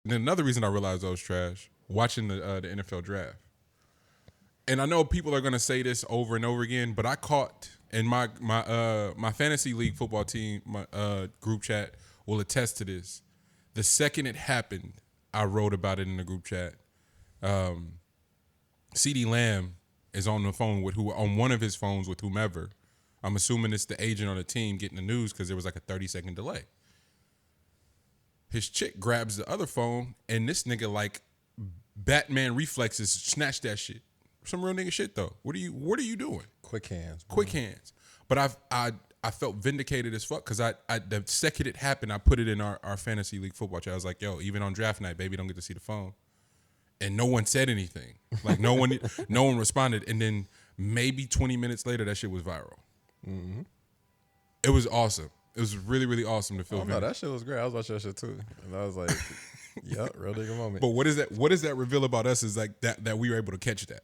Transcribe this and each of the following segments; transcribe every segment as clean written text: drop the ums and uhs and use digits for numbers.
then another reason I realized I was trash watching the NFL draft. And I know people are gonna say this over and over again, but I caught in my fantasy league football team, my group chat will attest to this. The second it happened, I wrote about it in the group chat. CeeDee Lamb is on the phone with on one of his phones with whomever. I'm assuming it's the agent on the team getting the news because there was like a 30-second delay. His chick grabs the other phone, and this nigga like Batman reflexes snatch that shit. Some real nigga shit though. What are you doing? Quick hands. Quick hands. But I felt vindicated as fuck because I the second it happened, I put it in our fantasy league football chat. I was like, yo, even on draft night, baby, don't get to see the phone. And no one said anything. Like no one responded. And then maybe 20 minutes later, that shit was viral. Mm-hmm. It was awesome. It was really, really awesome to feel. Oh no, that shit was great. I was watching that shit too, and I was like, "Yup, real nigga moment." But what does that reveal about us? Is like that we were able to catch that,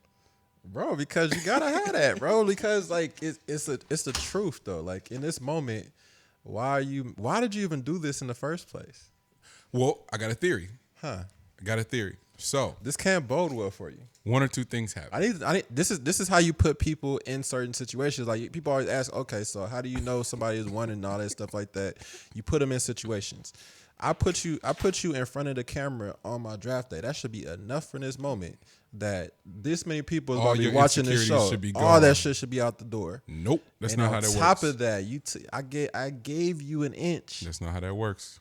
bro. Because you gotta have that, bro. Because like it's the truth though. Like in this moment, why did you even do this in the first place? Well, I got a theory. Huh? I got a theory. So this can't bode well for you. One or two things happen. I need. This is how you put people in certain situations. Like people always ask, okay, so how do you know somebody is one and all that stuff like that? You put them in situations. I put you in front of the camera on my draft day. That should be enough for this moment that this many people is going to be watching this show. All that shit should be out the door. Nope, that's not how that works. On top of that, I gave you an inch. That's not how that works.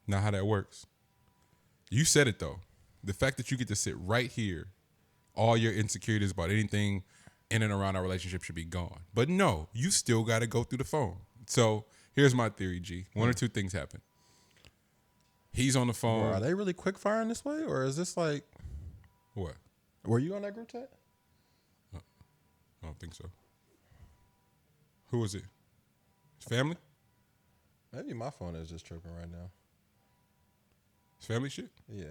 Not how that works. You said it though. The fact that you get to sit right here, all your insecurities about anything in and around our relationship should be gone. But no, you still got to go through the phone. So here's my theory, G. One or two things happen. He's on the phone. Bro, are they really quick firing this way? Or is this like... What? Were you on that group chat? I don't think so. Who was it? His family? Maybe my phone is just tripping right now. His family shit? Yeah.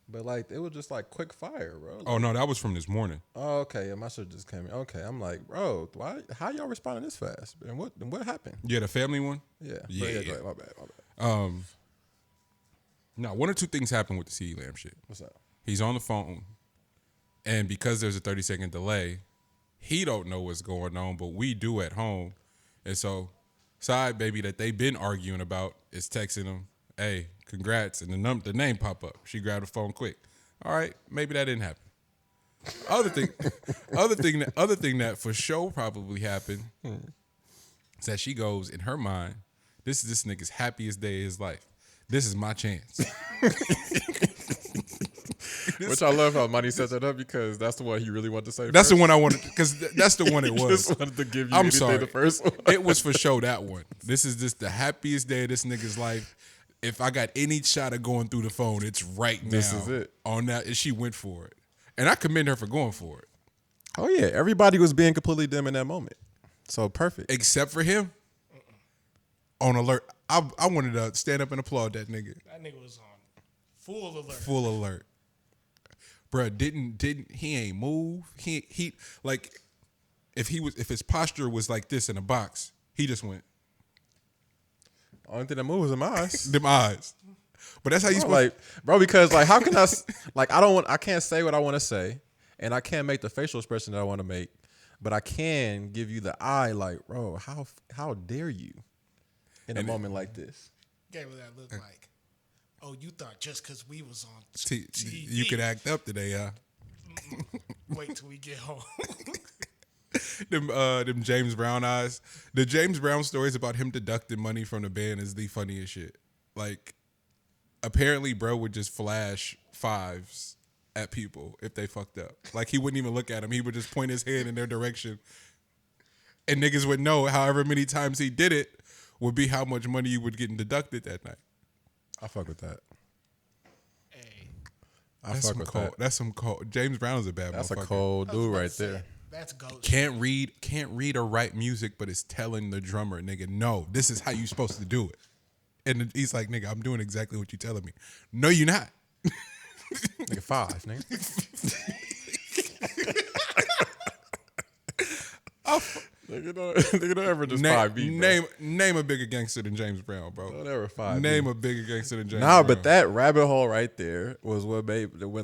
But like it was just like quick fire, bro. Like, oh no, that was from this morning. Oh, okay. Yeah, my shit just came in. Okay, I'm like, bro, why? How y'all responding this fast? And what happened? Yeah, the family one. Yeah. Yeah. Go ahead, my bad. No, one or two things happened with the CeeDee Lamb shit. What's up? He's on the phone, and because there's a 30-second delay, he don't know what's going on, but we do at home, and so side baby that they've been arguing about is texting him, hey, congrats, and the name pop up. She grabbed the phone quick. All right, maybe that didn't happen. Other thing that for sure probably happened is that she goes in her mind, this is this nigga's happiest day of his life. This is my chance. Which I love how Money sets it up because that's the one he really wanted to say. That's first. The one I wanted because that's the one it was. Just wanted to give you I'm sorry. The first one. It was for sure that one. This is just the happiest day of this nigga's life. If I got any shot of going through the phone, it's right now. This is it. On that, and she went for it, and I commend her for going for it. Oh yeah, everybody was being completely dim in that moment. So perfect, except for him. On alert. I wanted to stand up and applaud that nigga. That nigga was on full alert. Full alert. Bruh, didn't he ain't move. He like if his posture was like this in a box, he just went. Only thing that moves is my eyes. Them eyes. But that's how you supposed bro, because like how can I can't say what I want to say, and I can't make the facial expression that I want to make, but I can give you the eye like, bro, how dare you? In a moment like this. Gave her that look like, oh, you thought just because we was on TV. You could act up today, huh? Wait till we get home. them James Brown eyes. The James Brown stories about him deducting money from the band is the funniest shit. Like, apparently, bro would just flash fives at people if they fucked up. Like, he wouldn't even look at them. He would just point his hand in their direction. And niggas would know however many times he did it would be how much money you would get deducted that night. I fuck with that. Hey, that's some cold. That. That's some cold. James Brown is a bad. That's motherfucker. A cold dude right there. That's ghost. Can't read or write music, but it's telling the drummer, nigga, no, this is how you supposed to do it. And he's like, nigga, I'm doing exactly what you telling me. No, you're not. Nigga, 5, nigga. Nigga don't ever just Name, 5B, bro. name a bigger gangster than James Brown, bro. Don't ever 5B. Name a bigger gangster than James Nah, Brown. but that rabbit hole right there was what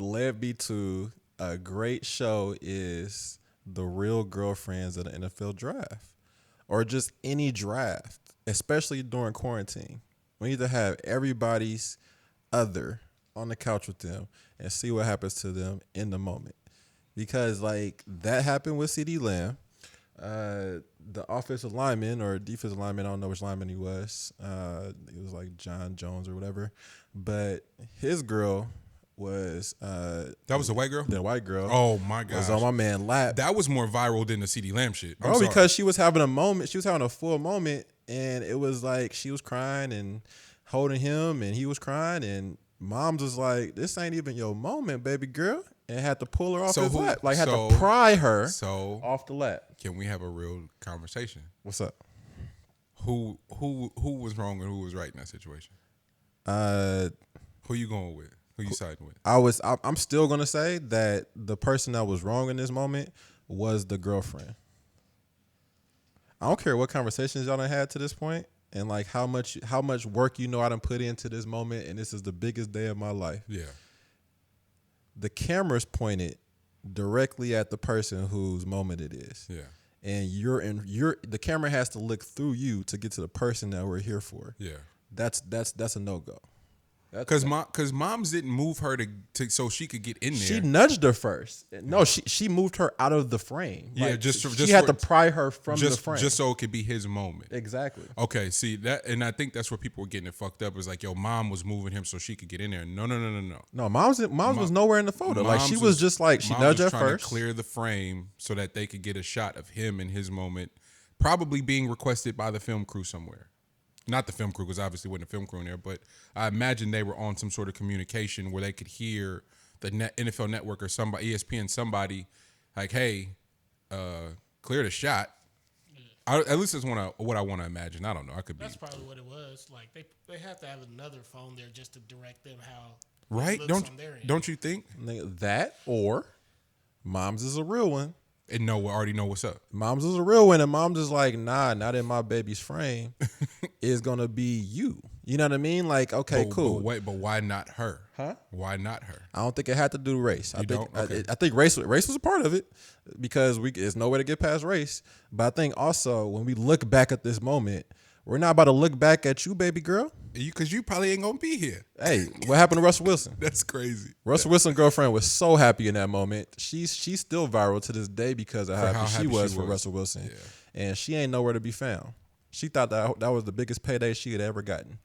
led me to a great show is The Real Girlfriends of the NFL Draft, or just any draft, especially during quarantine. We need to have everybody's other on the couch with them and see what happens to them in the moment, because like that happened with CD Lamb. The offensive lineman or defensive lineman, I don't know which lineman he was. He was like John Jones or whatever. But his girl was that was a white girl? the white girl. Oh my god. Was on my man lap. That was more viral than the CD Lamb shit. I'm Bro, sorry. because she was having a moment. She was having a full moment, and it was like she was crying and holding him, and he was crying, and Mom's was like, "This ain't even your moment, baby girl," and had to pull her off his lap, like had to pry her off the lap. Can we have a real conversation? What's up? Who was wrong and who was right in that situation? Who you going with? Who you siding with? I'm still gonna say that the person that was wrong in this moment was the girlfriend. I don't care what conversations y'all done had to this point, and like how much work you know I done put into this moment, and this is the biggest day of my life. Yeah. The camera's pointed directly at the person whose moment it is. Yeah. And the camera has to look through you to get to the person that we're here for. Yeah. That's a no-go. Because moms didn't move her to so she could get in there. She nudged her first. No, she moved her out of the frame. Yeah, Like, just she had to pry her from the frame. Just so it could be his moment. Exactly. Okay, see that, and I think that's where people were getting it fucked up. Is like, yo, mom was moving him so she could get in there. No. No, mom's was nowhere in the photo. Like she was just like she Mom nudged was her trying first. to clear the frame so that they could get a shot of him in his moment, probably being requested by the film crew somewhere. Not the film crew, because obviously wasn't a film crew in there, but I imagine they were on some sort of communication where they could hear the NFL Network or somebody, ESPN, somebody like, hey, clear the shot. At least that's what I want to imagine. I don't know. I could be. That's probably what it was. Like they have to have another phone there just to direct them how. Right? It looks on their end. Don't you think? That or mom's is a real one. And already know what's up. Mom's is a real one, and mom's is like, nah, not in my baby's frame. It's gonna be you. You know what I mean? Like, okay, cool. But why not her? Huh? Why not her? I don't think it had to do with race. I think race was a part of it because there's no way to get past race. But I think also when we look back at this moment, we're not about to look back at you, baby girl. Because you probably ain't gonna be here. Hey, what happened to Russell Wilson? That's crazy. Russell Wilson's girlfriend was so happy in that moment. She's still viral to this day because of how happy she was for Russell Wilson. Yeah. And she ain't nowhere to be found. She thought that was the biggest payday she had ever gotten.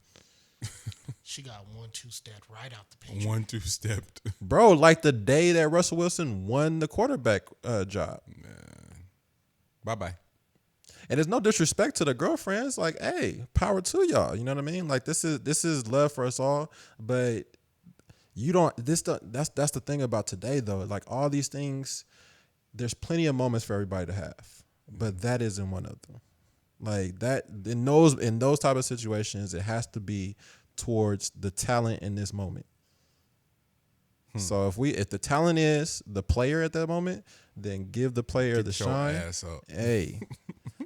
She got 1-2 stepped right out the picture. 1-2 stepped. Bro, like the day that Russell Wilson won the quarterback job. Bye-bye. And there's no disrespect to the girlfriends. Like, hey, power to y'all. You know what I mean? Like this is love for us all. But you don't. That's the thing about today though. Like all these things, there's plenty of moments for everybody to have, but that isn't one of them. Like that in those type of situations, it has to be towards the talent in this moment. So if the talent is the player at that moment, then give the player the shine. Ass up. Hey.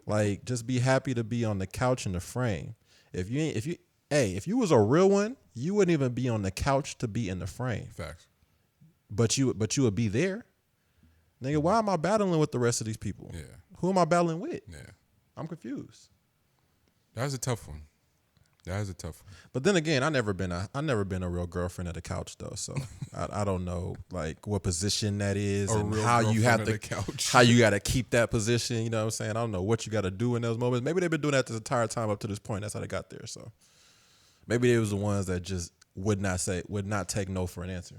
Like, just be happy to be on the couch in the frame. If you was a real one, you wouldn't even be on the couch to be in the frame. Facts. But you would be there. Nigga, why am I battling with the rest of these people? Yeah. Who am I battling with? Yeah. I'm confused. That was a tough one. But then again, I never been a real girlfriend at the couch though, so I don't know like what position that is and how you have to how you got to keep that position. You know what I'm saying? I don't know what you got to do in those moments. Maybe they've been doing that this entire time up to this point. That's how they got there. So maybe they was the ones that just would not take no for an answer.